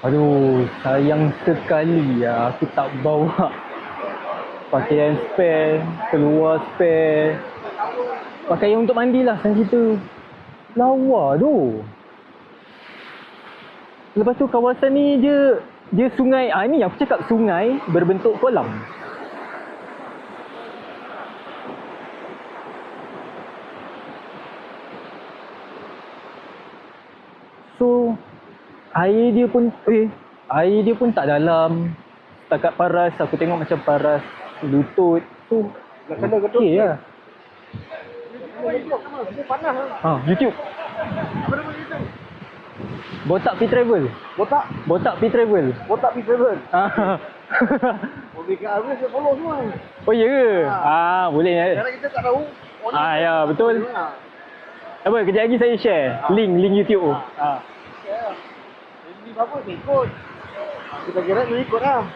Aduh, sayang sekali ya aku tak bawa pakaian spare, keluar spare. Pakaian untuk mandi lah senang cerita. Lawa tu. Lepas tu kawasan ni dia sungai. Ni aku cakap sungai berbentuk kolam. So air dia pun tak dalam. Setakat paras aku tengok macam paras lutut tu. Okey lah. YouTube. Apa nama YouTube? Botak P Travel. Botak? Botak P Travel. Botak P Travel. Oh Okey, kat Arif saya follow semua. ya ke? Boleh ya. Sekarang kita tak tahu. Ya betul. Apa kejap lagi saya share link YouTube tu. Jadi apa ikut? Kita kira you ikut lah.